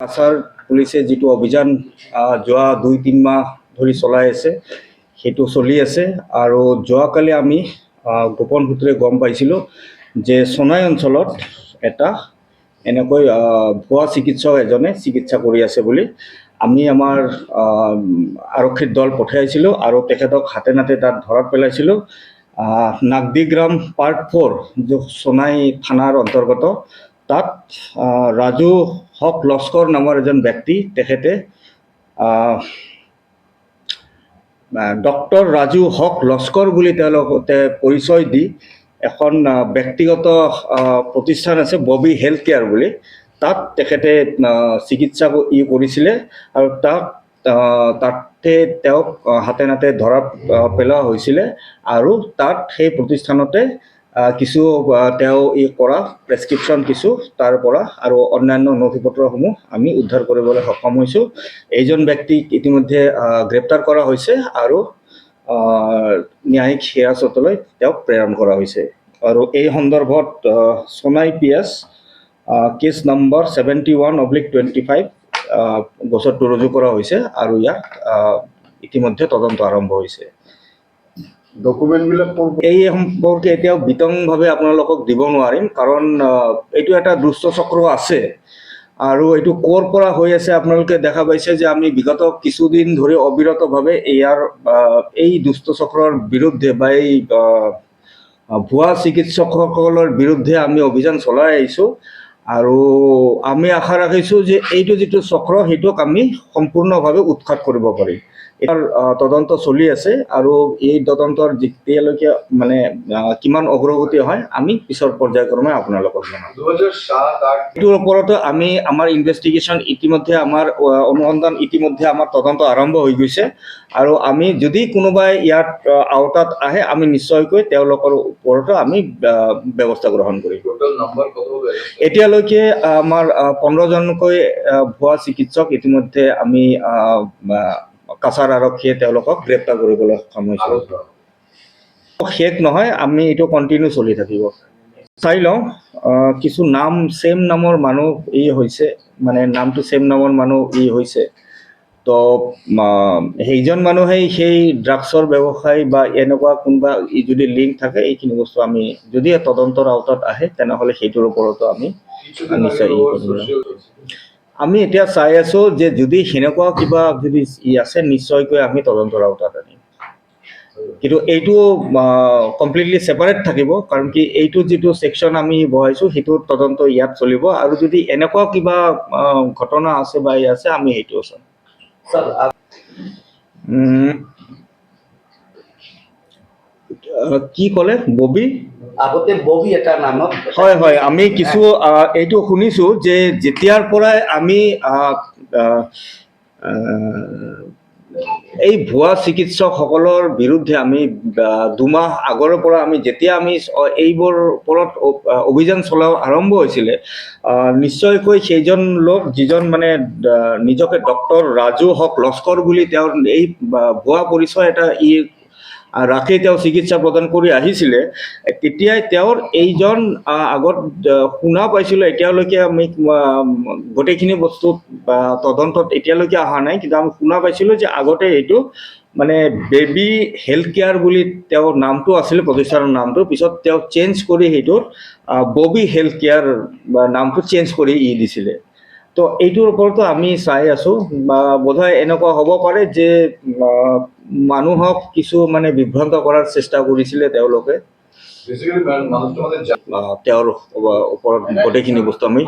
কাছাৰ পুলিচে যিটো অভিযান যোৱা 2-3 মাহ ধৰি চলাই আছে সেইটো চলি আছে আৰু যোৱাকালি আমি গোপন সূত্ৰে গম পাইছিলোঁ যে সোণাই অঞ্চলত এটা এনেকৈ ভুৱা চিকিৎসক এজনে চিকিৎসা কৰি আছে বুলি আমি আমাৰ আৰক্ষীৰ দল পঠাইছিলোঁ আৰু তেখেতক হাতে নাতে তাত ধৰাত পেলাইছিলোঁ। নাগদিগ্ৰাম পাৰ্ট 4 जो সোণাই থানাৰ অন্তৰ্গত তাত ৰাজু হক লস্কৰ নামৰ এজন ব্যক্তি তেখেতে ডক্টৰ ৰাজু হক লস্কৰ বুলি তেওঁলোকে পৰিচয় দি এখন ব্যক্তিগত প্ৰতিষ্ঠান আছে ববি হেল্থ কেয়াৰ বুলি তাত তেখেতে চিকিৎসা কৰিছিলে আৰু তাতে তেওঁক হাতে নাতে ধৰা পেলোৱা হৈছিলে আৰু তাত সেই প্ৰতিষ্ঠানতে কিছু তেওঁ কৰা প্ৰেছক্ৰিপশ্যন কিছু তাৰ পৰা আৰু অন্যান্য নথিপত্ৰসমূহ আমি উদ্ধাৰ কৰিবলৈ সক্ষম হৈছোঁ। এইজন ব্যক্তিক ইতিমধ্যে গ্ৰেপ্তাৰ কৰা হৈছে আৰু ন্যায়িক হিৰাসতলৈ তেওঁক প্ৰেৰণ কৰা হৈছে আৰু এই সন্দৰ্ভত সোণাই PS কেছ নম্বৰ 71/25 গোচৰটো ৰুজু কৰা হৈছে আৰু ইয়াক ইতিমধ্যে তদন্ত আৰম্ভ হৈছে। ডকুমেণ্টবিলাক এই সম্পৰ্কে এতিয়াও বিতংভাৱে আপোনালোকক দিব নোৱাৰিম কাৰণ এইটো এটা দুষ্ট চক্ৰ আছে আৰু এইটো ক'ৰ পৰা হৈ আছে আপোনালোকে দেখা পাইছে যে আমি বিগত কিছুদিন ধৰি অবিৰতভাৱে এই দুষ্ট চক্ৰৰ বিৰুদ্ধে বা এই ভুৱা চিকিৎসকসকলৰ বিৰুদ্ধে আমি অভিযান চলাই আহিছোঁ আৰু আমি আশা ৰাখিছোঁ যে এইটো যিটো চক্ৰ সেইটোক আমি সম্পূৰ্ণভাৱে উৎখাত কৰিব পাৰিম। ইয়াৰ তদন্ত চলি আছে আৰু এই তদন্তৰ যেতিয়ালৈকে মানে কিমান অগ্ৰগতি হয় আমি পিছৰ পৰ্যায়ক্ৰমে আপোনালোকক জনাম। 2007-08 এইটোৰ ওপৰতো আমি আমাৰ ইনভেষ্টিগেশ্যন ইতিমধ্যে আমাৰ অনুসন্ধান ইতিমধ্যে আমাৰ তদন্ত আৰম্ভ হৈ গৈছে আৰু আমি যদি কোনোবাই ইয়াত আওতাত আহে আমি নিশ্চয়কৈ তেওঁলোকৰ ওপৰতো আমি ব্যৱস্থা গ্ৰহণ কৰিম। টোটাল নম্বৰ কত হবে? এতিয়ালৈকে আমাৰ 15জনকৈ ভুৱা চিকিৎসক ইতিমধ্যে আমি কাছাৰ আৰক্ষীয়ে তেওঁলোকক গ্ৰেপ্তাৰ কৰিবলৈ সক্ষম হৈছোঁ। শেষ নহয়, আমি এইটো কণ্টিনিউ চলি থাকিব। চাই লওঁ কিছু নাম চেম নামৰ মানুহ হৈছে মানে নামটো চেম নামৰ মানুহ হৈছে তো সেইজন মানুহেই সেই ড্ৰাগছৰ ব্যৱসায় বা এনেকুৱা কোনোবা যদি লিংক থাকে এইখিনি বস্তু আমি যদি তদন্তৰ আওতাত আহে তেনেহ'লে সেইটোৰ ওপৰতো আমি নিশ্চয় আমি এতিয়া চাই আছোঁ যে যদি সেনেকুৱা কিবা যদি আছে নিশ্চয়কৈ আমি তদন্তৰ আওতাত আনিম কিন্তু এইটো কমপ্লিটলি ছেপাৰেট থাকিব কাৰণ কি এইটো যিটো ছেকশ্যন আমি বহাইছোঁ সেইটো তদন্ত ইয়াত চলিব আৰু যদি এনেকুৱা কিবা ঘটনা আছে বা আছে আমি সেইটোও চাম। কি ক'লে ববি আগতে ববি এটা নামত হয় হয় আমি কিছু এইটো শুনিছোঁ যে যেতিয়াৰ পৰাই আমি এই ভুৱা চিকিৎসকসকলৰ বিৰুদ্ধে আমি 2 মাহ আগৰ পৰা আমি যেতিয়া আমি এইবোৰ ওপৰত অভিযান চলোৱা আৰম্ভ হৈছিলে নিশ্চয়কৈ সেইজন লোক যিজন মানে নিজকে ডক্টৰ ৰাজু হক লস্কৰ বুলি তেওঁৰ এই ভুৱা পৰিচয় এটা ৰাখি তেওঁ চিকিৎসা প্ৰদান কৰি আহিছিলে তেতিয়াই তেওঁৰ এইজন আগত শুনা পাইছিলোঁ এতিয়ালৈকে আমি গোটেইখিনি বস্তু তদন্তত এতিয়ালৈকে অহা নাই কিন্তু আমি শুনা পাইছিলোঁ যে আগতে এইটো মানে বেবি হেল্থ কেয়াৰ বুলি তেওঁৰ নামটো আছিলে প্ৰতিষ্ঠানৰ নামটো পিছত তেওঁ চেঞ্জ কৰি সেইটোৰ ববি হেল্থ কেয়াৰ নামটো চেঞ্জ কৰি দিছিলে। তো এইটোৰ ওপৰতো আমি চাই আছোঁ বা বোধহয় এনেকুৱা হ'ব পাৰে যে মানুহক কিছু মানে বিভ্ৰান্ত কৰাৰ চেষ্টা কৰিছিলে তেওঁলোকে তেওঁৰ ওপৰত গোটেইখিনি বস্তু আমি